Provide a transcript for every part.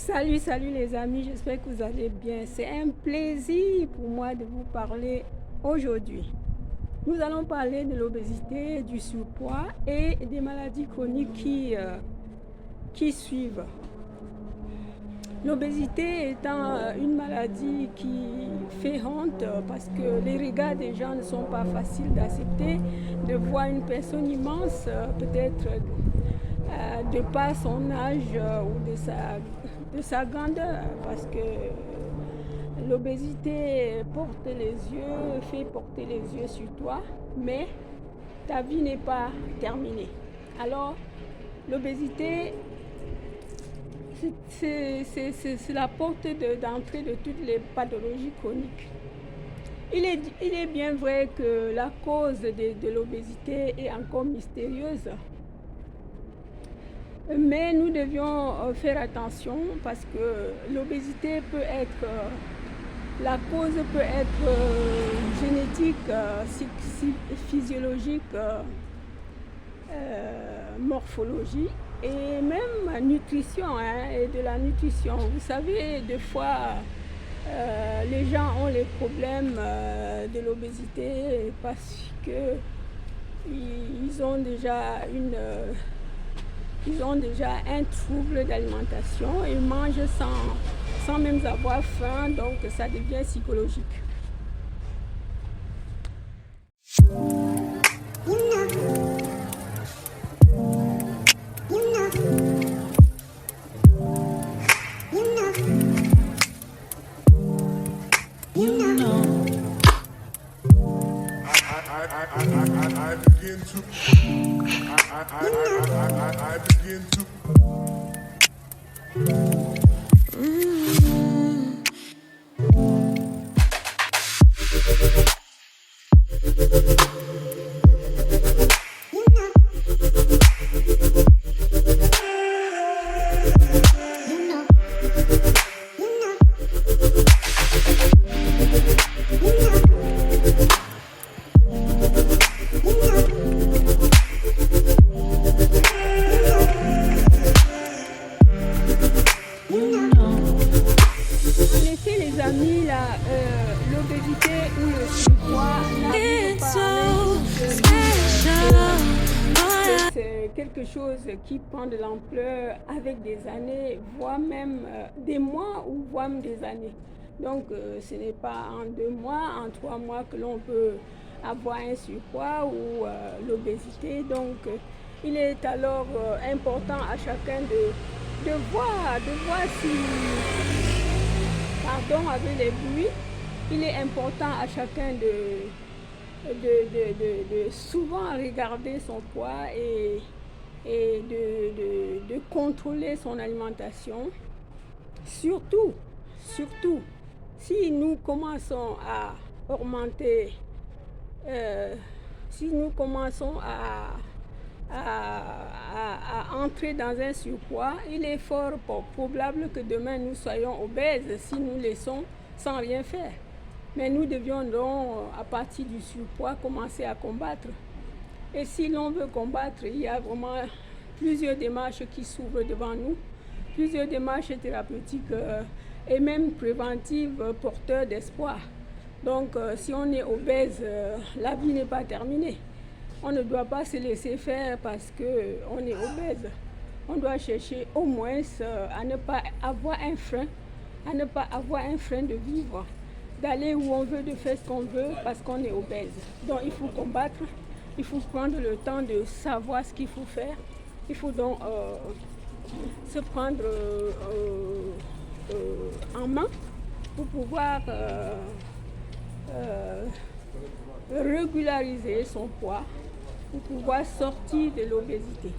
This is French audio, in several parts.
Salut les amis, j'espère que vous allez bien. C'est un plaisir pour moi de vous parler aujourd'hui. Nous allons parler de l'obésité, du surpoids et des maladies chroniques qui suivent. L'obésité étant une maladie qui fait honte parce que les regards des gens ne sont pas faciles d'accepter, de voir une personne immense, peut-être de par son âge ou de sa grandeur, parce que l'obésité porte les yeux, fait porter les yeux sur toi, mais ta vie n'est pas terminée. Alors, l'obésité, c'est la porte d'entrée de toutes les pathologies chroniques. Il est bien vrai que la cause de l'obésité est encore mystérieuse. Mais nous devions faire attention parce que l'obésité peut être, la cause peut être génétique, physiologique, morphologie et même nutrition, et de la nutrition. Vous savez, des fois, les gens ont les problèmes de l'obésité parce que ils ont déjà un trouble d'alimentation, ils mangent sans même avoir faim, donc ça devient psychologique. L'obésité ou le surpoids c'est quelque chose qui prend de l'ampleur avec des années, voire même des mois ou voire même des années. Donc ce n'est pas en 2 mois, en 3 mois que l'on peut avoir un surpoids ou l'obésité. Donc il est alors important à chacun de voir si, pardon avec les bruits, il est important à chacun de souvent regarder son poids et de contrôler son alimentation. Surtout, si nous commençons à augmenter, si nous commençons à entrer dans un surpoids, il est fort probable que demain nous soyons obèses si nous laissons sans rien faire. Mais nous devions donc, à partir du surpoids, commencer à combattre. Et si l'on veut combattre, il y a vraiment plusieurs démarches qui s'ouvrent devant nous, plusieurs démarches thérapeutiques et même préventives porteurs d'espoir. Donc, si on est obèse, la vie n'est pas terminée. On ne doit pas se laisser faire parce qu'on est obèse. On doit chercher au moins à ne pas avoir un frein, de vivre, d'aller où on veut, de faire ce qu'on veut parce qu'on est obèse. Donc il faut combattre, il faut prendre le temps de savoir ce qu'il faut faire. Il faut donc se prendre en main pour pouvoir régulariser son poids, pour pouvoir sortir de l'obésité.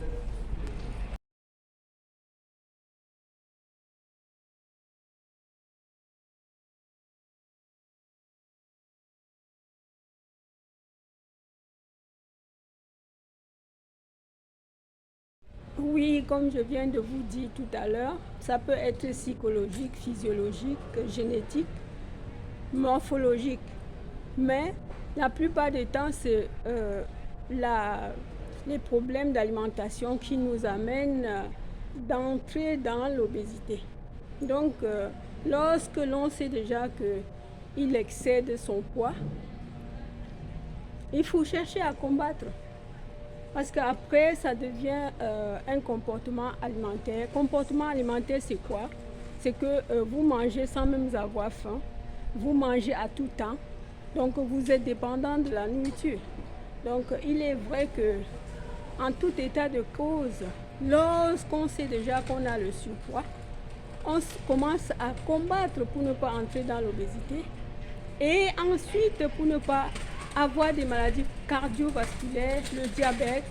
Oui, comme je viens de vous dire tout à l'heure, ça peut être psychologique, physiologique, génétique, morphologique. Mais la plupart du temps, c'est les problèmes d'alimentation qui nous amènent d'entrer dans l'obésité. Donc, lorsque l'on sait déjà qu'il excède son poids, il faut chercher à combattre. Parce qu'après, ça devient un comportement alimentaire. Comportement alimentaire, c'est quoi? C'est que vous mangez sans même avoir faim. Vous mangez à tout temps. Donc, vous êtes dépendant de la nourriture. Donc, il est vrai que, en tout état de cause, lorsqu'on sait déjà qu'on a le surpoids, on commence à combattre pour ne pas entrer dans l'obésité. Et ensuite, pour ne pas avoir des maladies cardiovasculaires, le diabète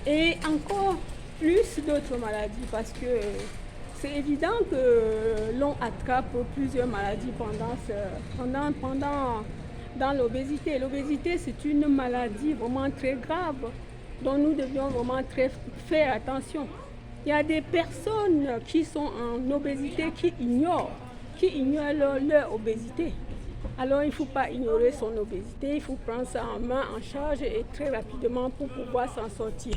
et encore plus d'autres maladies, parce que c'est évident que l'on attrape plusieurs maladies dans l'obésité. L'obésité, c'est une maladie vraiment très grave dont nous devions vraiment faire attention. Il y a des personnes qui sont en obésité qui ignorent leur obésité. Alors il ne faut pas ignorer son obésité, il faut prendre ça en main, en charge et très rapidement pour pouvoir s'en sortir.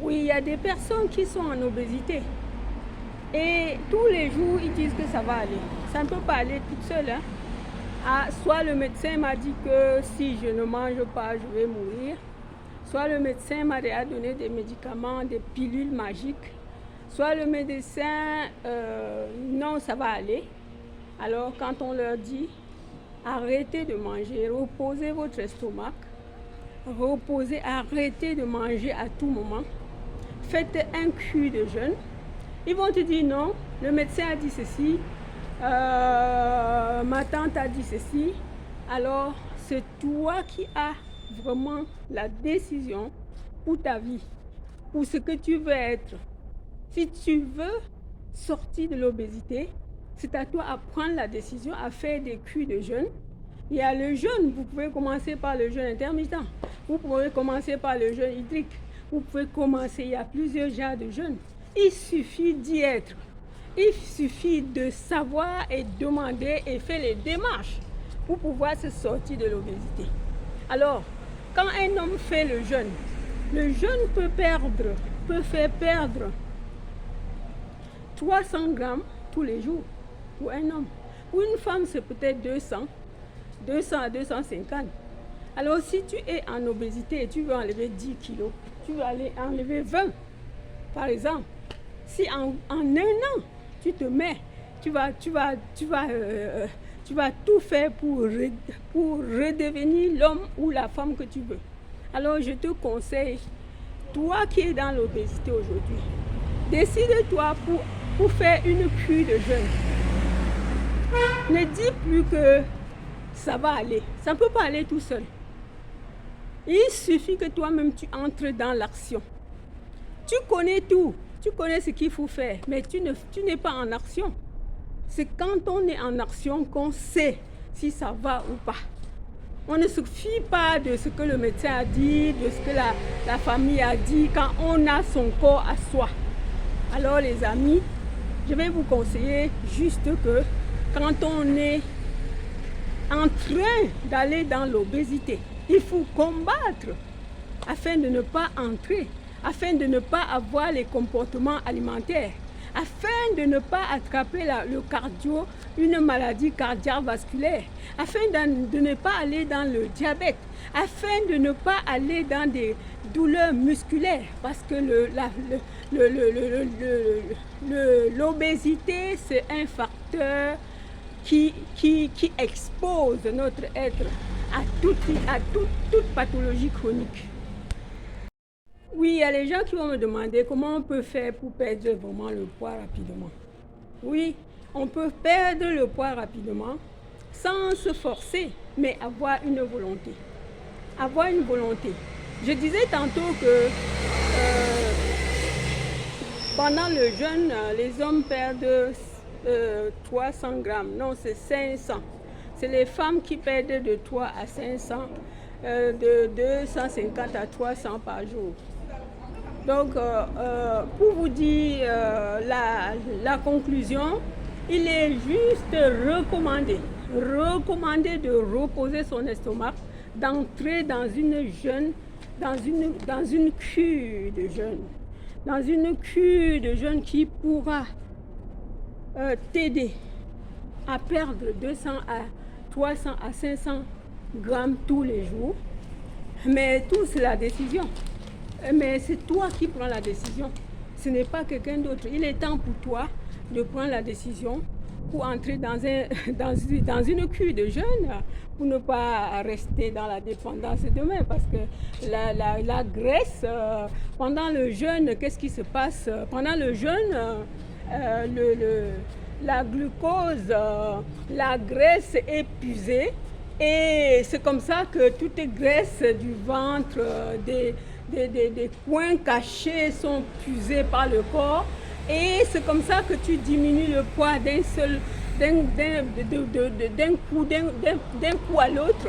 Oui, il y a des personnes qui sont en obésité et tous les jours ils disent que ça va aller. Ça ne peut pas aller toute seule. Soit le médecin m'a dit que si je ne mange pas, je vais mourir. Soit le médecin m'a déjà donné des médicaments, des pilules magiques. Soit le médecin, non, ça va aller. Alors quand on leur dit, arrêtez de manger, reposez votre estomac, arrêtez de manger à tout moment, faites un cul de jeûne, ils vont te dire non, le médecin a dit ceci, ma tante a dit ceci. Alors c'est toi qui as vraiment la décision pour ta vie, pour ce que tu veux être. Si tu veux sortir de l'obésité, c'est à toi à prendre la décision, à faire des culs de jeûne. Il y a le jeûne, vous pouvez commencer par le jeûne intermittent, vous pouvez commencer par le jeûne hydrique, vous pouvez commencer, il y a plusieurs genres de jeûne. Il suffit d'y être, il suffit de savoir et demander et faire les démarches pour pouvoir se sortir de l'obésité. Alors, quand un homme fait le jeûne peut faire perdre 300 grammes tous les jours pour un homme. Pour une femme, c'est peut-être 200 à 250. Alors, si tu es en obésité et tu veux enlever 10 kilos, tu veux aller enlever 20, par exemple. Si en un an, tu te mets, tu vas tout faire pour redevenir l'homme ou la femme que tu veux. Alors, je te conseille, toi qui es dans l'obésité aujourd'hui, décide-toi pour faire une cure de jeûne. Ne dis plus que ça va aller. Ça ne peut pas aller tout seul. Il suffit que toi-même tu entres dans l'action. Tu connais tout. Tu connais ce qu'il faut faire, mais tu n'es pas en action. C'est quand on est en action qu'on sait si ça va ou pas. On ne se fie pas de ce que le médecin a dit, de ce que la famille a dit, quand on a son corps à soi. Alors les amis, je vais vous conseiller juste que quand on est en train d'aller dans l'obésité, il faut combattre afin de ne pas entrer, afin de ne pas avoir les comportements alimentaires, afin de ne pas attraper une maladie cardiovasculaire, afin de ne pas aller dans le diabète, afin de ne pas aller dans des douleurs musculaires, parce que l'obésité, c'est un facteur qui expose notre être à toute pathologie chronique. Oui, il y a les gens qui vont me demander comment on peut faire pour perdre vraiment le poids rapidement. Oui, on peut perdre le poids rapidement sans se forcer, mais avoir une volonté. Avoir une volonté. Je disais tantôt que pendant le jeûne, les hommes perdent 300 grammes. Non, c'est 500. C'est les femmes qui perdent de 3 à 500, de 250 à 300 par jour. Donc, pour vous dire la conclusion, il est juste recommandé de reposer son estomac, d'entrer dans une cure de jeûne. dans une cure de jeûne qui pourra t'aider à perdre 200 à 300 à 500 grammes tous les jours. Mais tout, c'est la décision. Mais c'est toi qui prends la décision. Ce n'est pas quelqu'un d'autre. Il est temps pour toi de prendre la décision pour entrer dans une cure de jeûne, pour ne pas rester dans la dépendance demain. Parce que la graisse, pendant le jeûne, qu'est-ce qui se passe? Pendant le jeûne, la glucose, la graisse est épuisée. Et c'est comme ça que toutes les graisses du ventre, des coins cachés sont puisés par le corps. Et c'est comme ça que tu diminues le poids d'un coup à l'autre.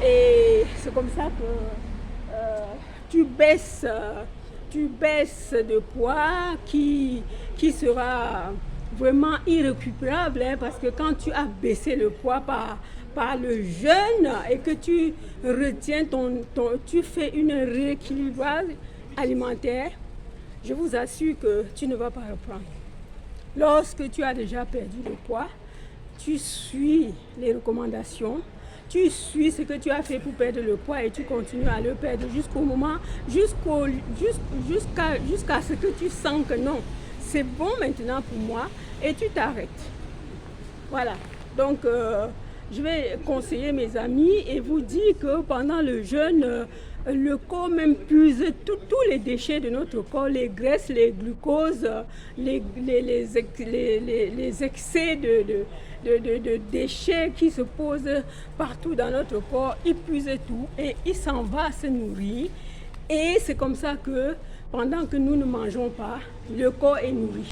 Et c'est comme ça que tu baisses de poids qui sera vraiment irrécupérable, hein, parce que quand tu as baissé le poids par le jeûne et que tu retiens tu fais une rééquilibrage alimentaire, je vous assure que tu ne vas pas reprendre. Lorsque tu as déjà perdu le poids, tu suis les recommandations, tu suis ce que tu as fait pour perdre le poids et tu continues à le perdre jusqu'à ce que tu sens que non, c'est bon maintenant pour moi et tu t'arrêtes. Voilà, donc je vais conseiller mes amis et vous dire que pendant le jeûne, le corps même puise tous les déchets de notre corps, les graisses, les glucoses, les excès de déchets qui se posent partout dans notre corps. Il puise tout et il s'en va se nourrir. Et c'est comme ça que pendant que nous ne mangeons pas, le corps est nourri.